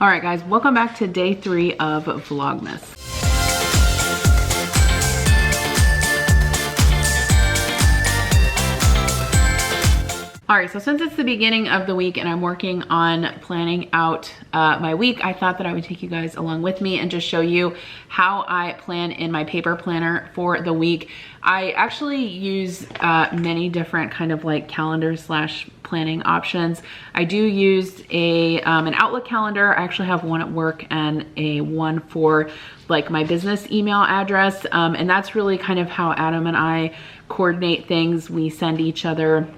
All right, guys, welcome back to day 3 of Vlogmas. All right, so since it's the beginning of the week and I'm working on planning out my week, I thought that I would take you guys along with me and just show you how I plan in my paper planner for the week. I actually use many different kind of like calendar slash planning options. I do use an Outlook calendar. I actually have one at work and a one for like my business email address. And that's really kind of how Adam and I coordinate things. We send each other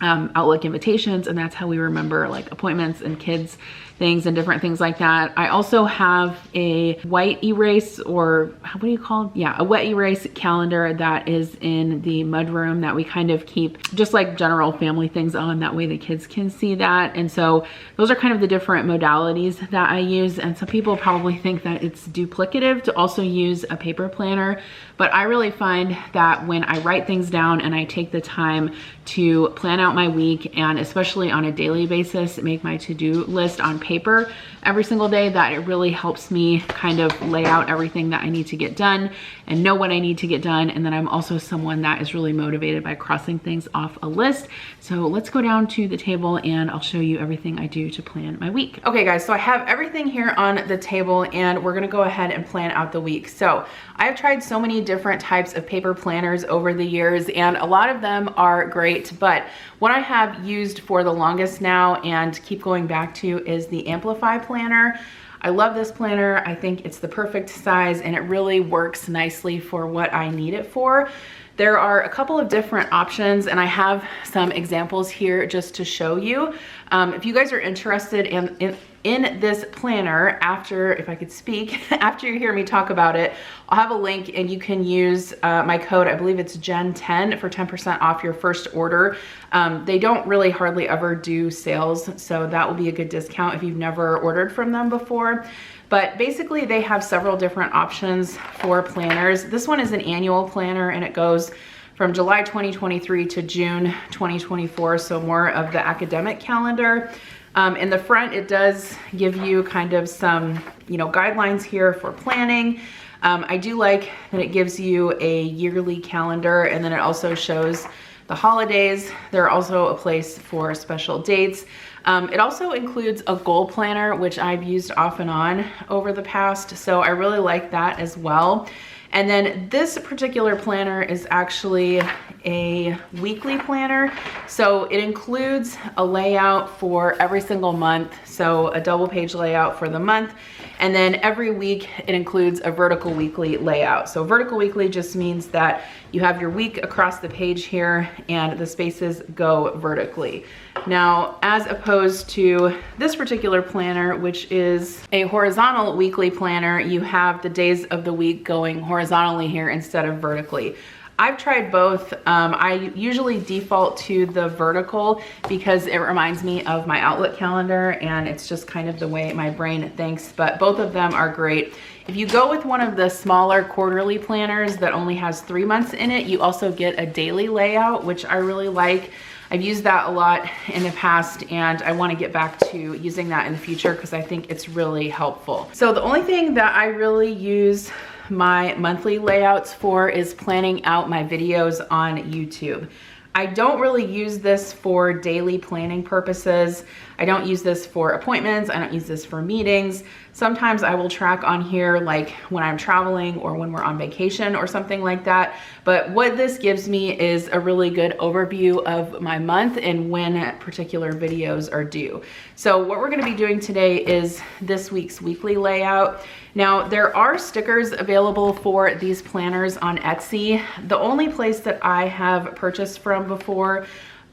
Outlook invitations, and that's how we remember like appointments and kids things and different things like that. I also have a white erase, or what do you call it? Yeah, a wet erase calendar that is in the mudroom that we kind of keep just like general family things on. That way the kids can see that. And so those are kind of the different modalities that I use. And some people probably think that it's duplicative to also use a paper planner, but I really find that when I write things down and I take the time to plan out my week, and especially on a daily basis, make my to-do list on paper every single day, that it really helps me kind of lay out everything that I need to get done and know what I need to get done. And then I'm also someone that is really motivated by crossing things off a list. So let's go down to the table and I'll show you everything I do to plan my week. Okay guys, so I have everything here on the table and we're gonna go ahead and plan out the week. So I've tried so many different types of paper planners over the years, and a lot of them are great, but what I have used for the longest now and keep going back to is the Amplify planner. I love this planner. I think it's the perfect size and it really works nicely for what I need it for. There are a couple of different options and I have some examples here just to show you. If you guys are interested in this planner, after, if I could speak, after you hear me talk about it, I'll have a link and you can use my code, I believe it's Gen10, for 10% off your first order. They don't really hardly ever do sales, so that will be a good discount if you've never ordered from them before. But basically they have several different options for planners. This one is an annual planner and it goes from July 2023 to June 2024, so more of the academic calendar. In the front, it does give you kind of some, guidelines here for planning. I do like that it gives you a yearly calendar, and then it also shows the holidays. They're also a place for special dates. It also includes a goal planner, which I've used off and on over the past, so I really like that as well. And then this particular planner is actually a weekly planner. So it includes a layout for every single month. So a double page layout for the month. And then every week it includes a vertical weekly layout. So vertical weekly just means that you have your week across the page here and the spaces go vertically. Now, as opposed to this particular planner, which is a horizontal weekly planner, you have the days of the week going horizontally here instead of vertically. I've tried both. I usually default to the vertical because it reminds me of my Outlook calendar and it's just kind of the way my brain thinks, but both of them are great. If you go with one of the smaller quarterly planners that only has 3 months in it, you also get a daily layout, which I really like. I've used that a lot in the past and I want to get back to using that in the future because I think it's really helpful. So the only thing that I really use my monthly layouts for is planning out my videos on YouTube. I don't really use this for daily planning purposes. I don't use this for appointments. I don't use this for meetings. Sometimes I will track on here like when I'm traveling or when we're on vacation or something like that. But what this gives me is a really good overview of my month and when particular videos are due. So what we're going to be doing today is this week's weekly layout. Now, there are stickers available for these planners on Etsy. The only place that I have purchased from before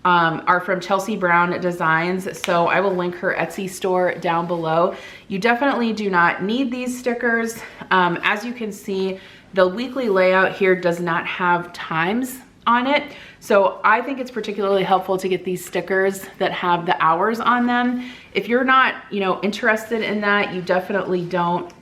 are from Chelsea Brown Designs. So I will link her Etsy store down below. You definitely do not need these stickers. As you can see, the weekly layout here does not have times on it. So I think it's particularly helpful to get these stickers that have the hours on them. If you're not, interested in that, you definitely don't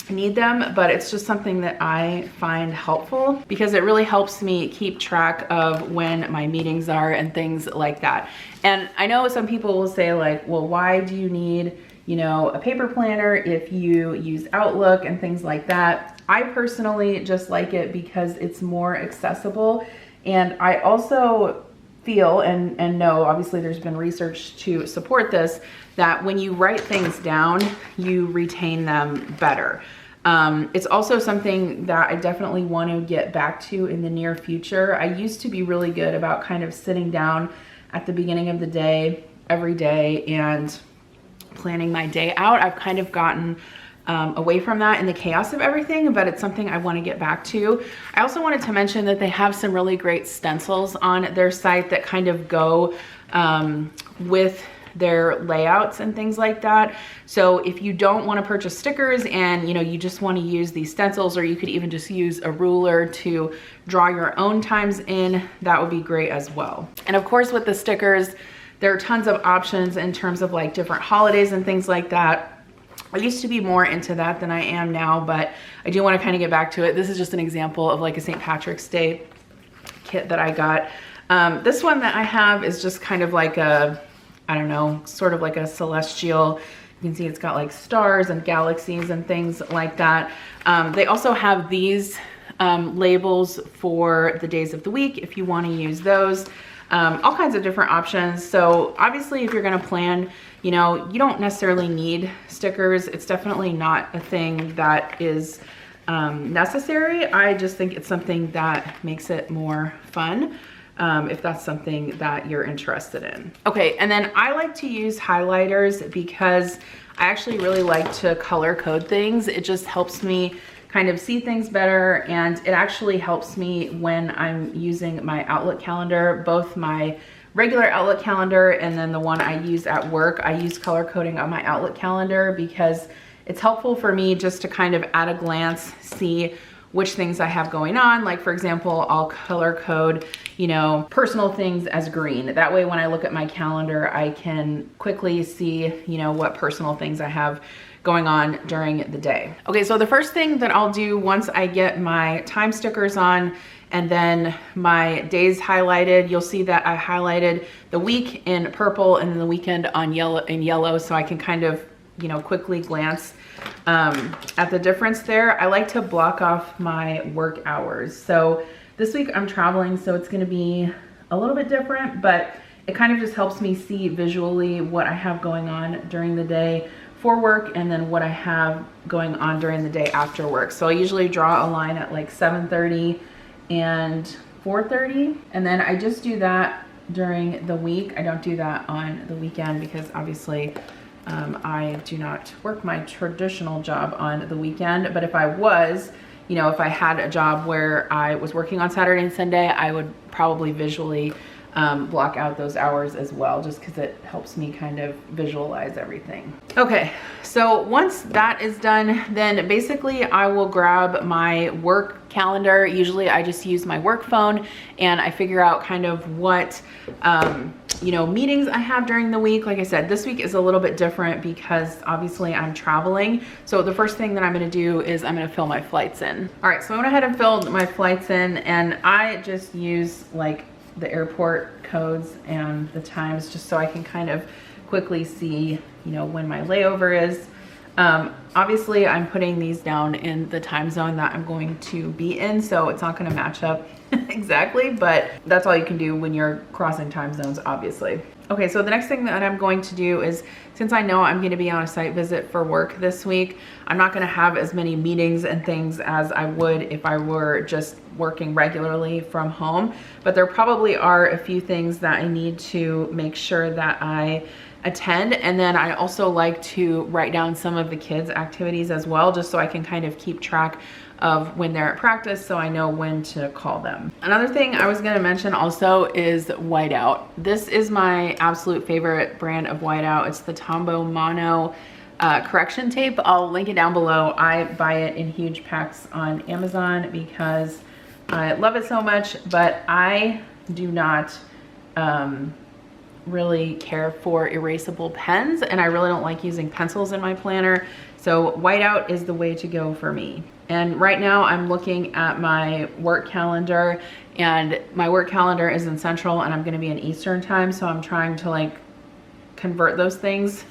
need them, but it's just something that I find helpful because it really helps me keep track of when my meetings are and things like that. And I know some people will say like, well, why do you need, you know, a paper planner, if you use Outlook and things like that. I personally just like it because it's more accessible. And I also feel and know, obviously there's been research to support this, that when you write things down, you retain them better. It's also something that I definitely want to get back to in the near future. I used to be really good about kind of sitting down at the beginning of the day, every day, and planning my day out. I've kind of gotten away from that in the chaos of everything, but it's something I want to get back to. I also wanted to mention that they have some really great stencils on their site that kind of go with their layouts and things like that. So if you don't want to purchase stickers and you know, you just want to use these stencils, or you could even just use a ruler to draw your own times in, that would be great as well. And of course with the stickers, there are tons of options in terms of like different holidays and things like that. I used to be more into that than I am now, but I do want to kind of get back to it. This is just an example of like a St. Patrick's Day kit that I got. This one that I have is just kind of like a, I don't know, sort of like a celestial. You can see it's got like stars and galaxies and things like that. They also have these labels for the days of the week if you want to use those. All kinds of different options. So obviously if you're going to plan, you know, you don't necessarily need stickers. It's definitely not a thing that is necessary. I just think it's something that makes it more fun, if that's something that you're interested in. Okay, and then I like to use highlighters because I actually really like to color code things. It just helps me kind of see things better, and it actually helps me when I'm using my Outlook calendar, both my regular Outlook calendar and then the one I use at work. I use color coding on my Outlook calendar because it's helpful for me just to kind of at a glance see which things I have going on. Like for example, I'll color code, you know, personal things as green. That way when I look at my calendar, I can quickly see, you know, what personal things I have going on during the day. Okay, so the first thing that I'll do once I get my time stickers on and then my days highlighted, you'll see that I highlighted the week in purple and then the weekend on yellow, so I can kind of, you know, quickly glance at the difference there. I like to block off my work hours. So this week I'm traveling, so it's gonna be a little bit different, but it kind of just helps me see visually what I have going on during the day for work and then what I have going on during the day after work. So I usually draw a line at like 7:30 and 4:30, and then I just do that during the week. I don't do that on the weekend because obviously I do not work my traditional job on the weekend. But if I was, you know, if I had a job where I was working on Saturday and Sunday, I would probably visually block out those hours as well, just because it helps me kind of visualize everything. Okay, so once that is done, then basically I will grab my work calendar. Usually I just use my work phone and I figure out kind of what you know, meetings I have during the week. Like I said, this week is a little bit different because obviously I'm traveling. So the first thing that I'm gonna do is I'm gonna fill my flights in. All right, so I went ahead and filled my flights in, and I just use like the airport codes and the times just so I can kind of quickly see, you know, when my layover is. Obviously I'm putting these down in the time zone that I'm going to be in, so it's not going to match up exactly, but that's all you can do when you're crossing time zones, obviously. Okay, so the next thing that I'm going to do is, since I know I'm going to be on a site visit for work this week, I'm not going to have as many meetings and things as I would if I were just working regularly from home, but there probably are a few things that I need to make sure that I attend. And then I also like to write down some of the kids' activities as well, just so I can kind of keep track of when they're at practice, so I know when to call them. Another thing I was gonna mention also is whiteout. This is my absolute favorite brand of whiteout. It's the Tombow Mono correction tape. I'll link it down below. I buy it in huge packs on Amazon because I love it so much, but I do not really care for erasable pens, and I really don't like using pencils in my planner. So whiteout is the way to go for me. And right now I'm looking at my work calendar, and my work calendar is in Central and I'm gonna be in Eastern time. So I'm trying to like convert those things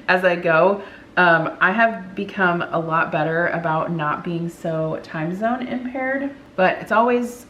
as I go. I have become a lot better about not being so time zone impaired, but it's always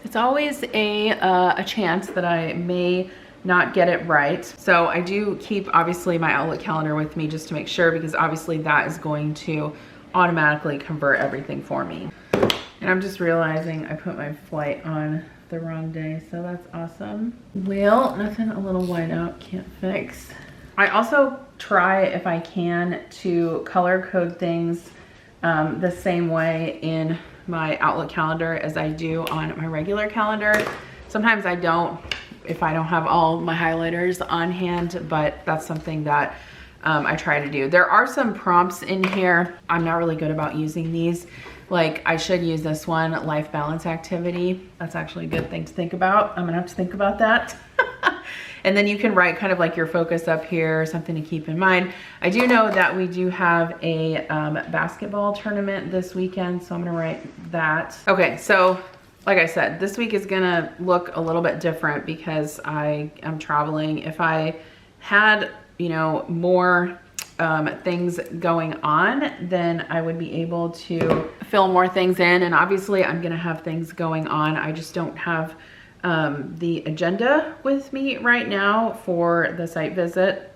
a chance that I may not get it right. So I do keep obviously my Outlook calendar with me just to make sure, because obviously that is going to automatically convert everything for me. And I'm just realizing I put my flight on the wrong day, so that's awesome. Well, nothing a little white out can't fix. I also try, if I can, to color code things the same way in my Outlook calendar as I do on my regular calendar. Sometimes I don't, if I don't have all my highlighters on hand, but that's something that I try to do. There are some prompts in here. I'm not really good about using these. Like, I should use this one, life balance activity. That's actually a good thing to think about. I'm gonna have to think about that. And then you can write kind of like your focus up here, something to keep in mind. I do know that we do have a basketball tournament this weekend, so I'm gonna write that. Okay, so like I said, this week is gonna look a little bit different because I am traveling. If I had, you know, more things going on, then I would be able to fill more things in. And obviously I'm gonna have things going on. I just don't have the agenda with me right now for the site visit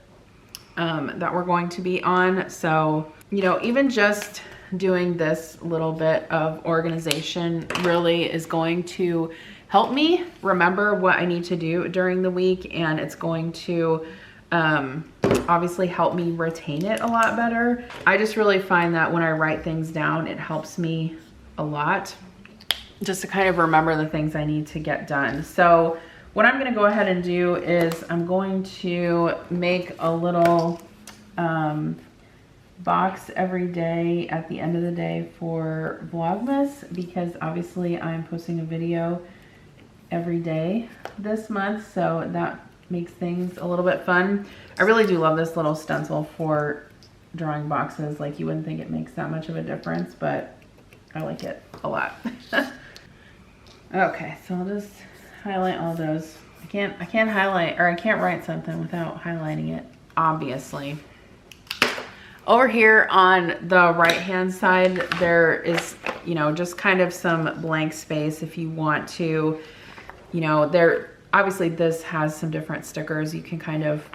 that we're going to be on. So, you know, even just doing this little bit of organization really is going to help me remember what I need to do during the week, and it's going to obviously help me retain it a lot better. I just really find that when I write things down, it helps me a lot just to kind of remember the things I need to get done. So what I'm gonna go ahead and do is I'm going to make a little box every day at the end of the day for Vlogmas, because obviously I'm posting a video every day this month, so that makes things a little bit fun. I really do love this little stencil for drawing boxes. Like, you wouldn't think it makes that much of a difference, but I like it a lot. Okay, so I'll just highlight all those. I can't highlight, or I can't write something without highlighting it, obviously. Over here on the right hand side, there is, you know, just kind of some blank space if you want to, you know, obviously this has some different stickers you can kind of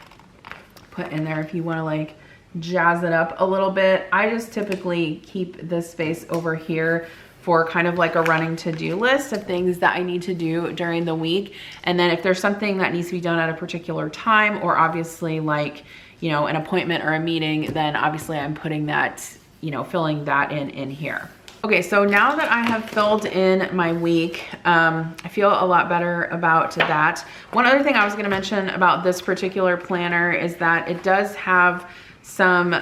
put in there if you want to like jazz it up a little bit. I just typically keep this space over here for kind of like a running to-do list of things that I need to do during the week. And then if there's something that needs to be done at a particular time, or obviously like, you know, an appointment or a meeting, then obviously I'm putting that, you know, filling that in here. Okay, so now that I have filled in my week, I feel a lot better about that. One other thing I was gonna mention about this particular planner is that it does have some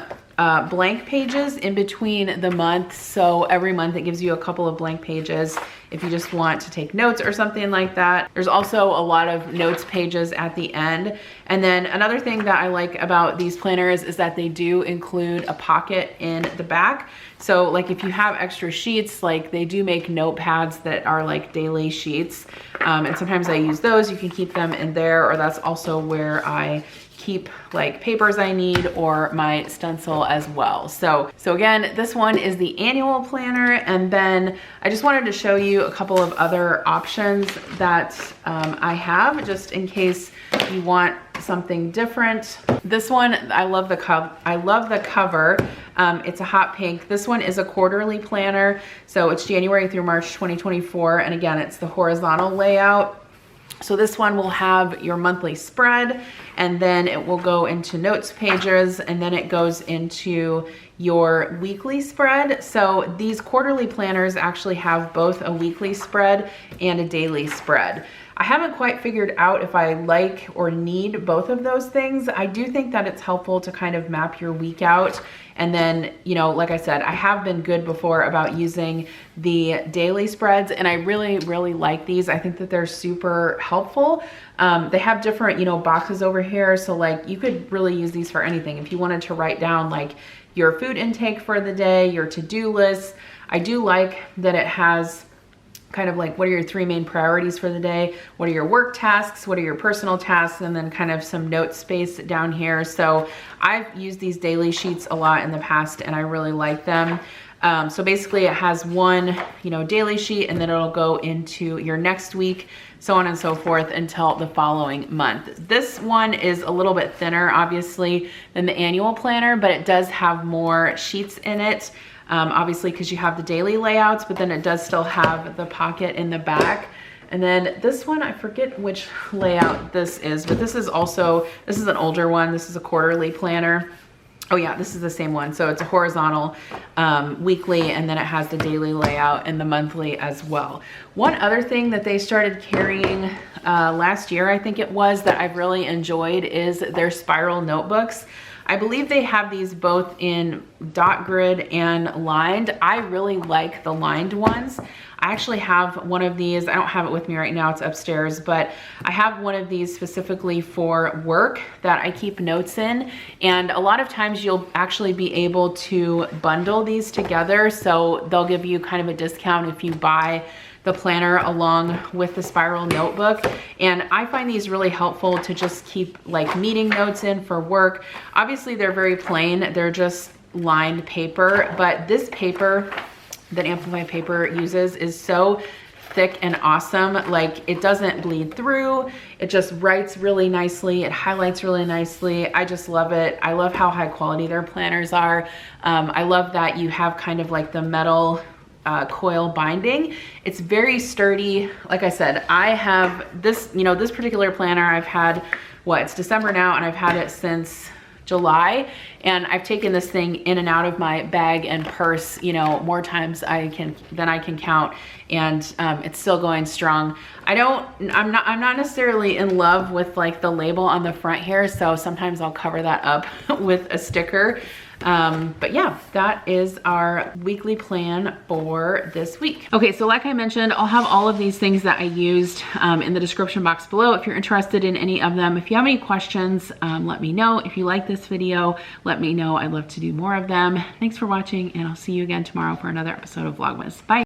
blank pages in between the months. So every month it gives you a couple of blank pages if you just want to take notes or something like that. There's also a lot of notes pages at the end. And then another thing that I like about these planners is that they do include a pocket in the back. So like if you have extra sheets, like they do make notepads that are like daily sheets. And sometimes I use those. You can keep them in there, or that's also where I keep like papers I need, or my stencil as well. So again, this one is the annual planner. And then I just wanted to show you a couple of other options that I have, just in case you want something different. This one, I love the cover. It's a hot pink. This one is a quarterly planner. So it's January through March 2024. And again, it's the horizontal layout. So this one will have your monthly spread, and then it will go into notes pages, and then it goes into your weekly spread. So these quarterly planners actually have both a weekly spread and a daily spread. I haven't quite figured out if I like or need both of those things. I do think that it's helpful to kind of map your week out. And then, you know, like I said, I have been good before about using the daily spreads, and I really, really like these. I think that they're super helpful. They have different, you know, boxes over here. So like you could really use these for anything. If you wanted to write down like your food intake for the day, your to-do list. I do like that it has kind of like what are your 3 main priorities for the day, what are your work tasks, what are your personal tasks, and then kind of some note space down here. So I've used these daily sheets a lot in the past and I really like them. So basically it has one, daily sheet, and then it'll go into your next week, so on and so forth until the following month. This one is a little bit thinner, obviously, than the annual planner, but it does have more sheets in it. Obviously, because you have the daily layouts, but then it does still have the pocket in the back. And then this one, I forget which layout this is, but this is an older one. This is a quarterly planner. Oh yeah, this is the same one. So it's a horizontal weekly, and then it has the daily layout and the monthly as well. One other thing that they started carrying last year, I think it was, that I've really enjoyed is their spiral notebooks. I believe they have these both in dot grid and lined. I really like the lined ones. I actually have one of these. I don't have it with me right now, it's upstairs, but I have one of these specifically for work that I keep notes in. And a lot of times you'll actually be able to bundle these together. So they'll give you kind of a discount if you buy the planner along with the spiral notebook. And I find these really helpful to just keep like meeting notes in for work. Obviously they're very plain, they're just lined paper, but this paper that Amplify Paper uses is so thick and awesome. Like, it doesn't bleed through, it just writes really nicely, it highlights really nicely. I just love it. I love how high quality their planners are. I love that you have kind of like the metal coil binding. It's very sturdy. Like I said, I have this, this particular planner I've had, it's December now, and I've had it since July, and I've taken this thing in and out of my bag and purse, more times than I can count, and it's still going strong. I'm not necessarily in love with like the label on the front here, so sometimes I'll cover that up with a sticker. But yeah, that is our weekly plan for this week. Okay, so like I mentioned, I'll have all of these things that I used in the description box below if you're interested in any of them. If you have any questions, let me know. If you like this video, let me know. I'd love to do more of them. Thanks for watching, and I'll see you again tomorrow for another episode of Vlogmas. Bye.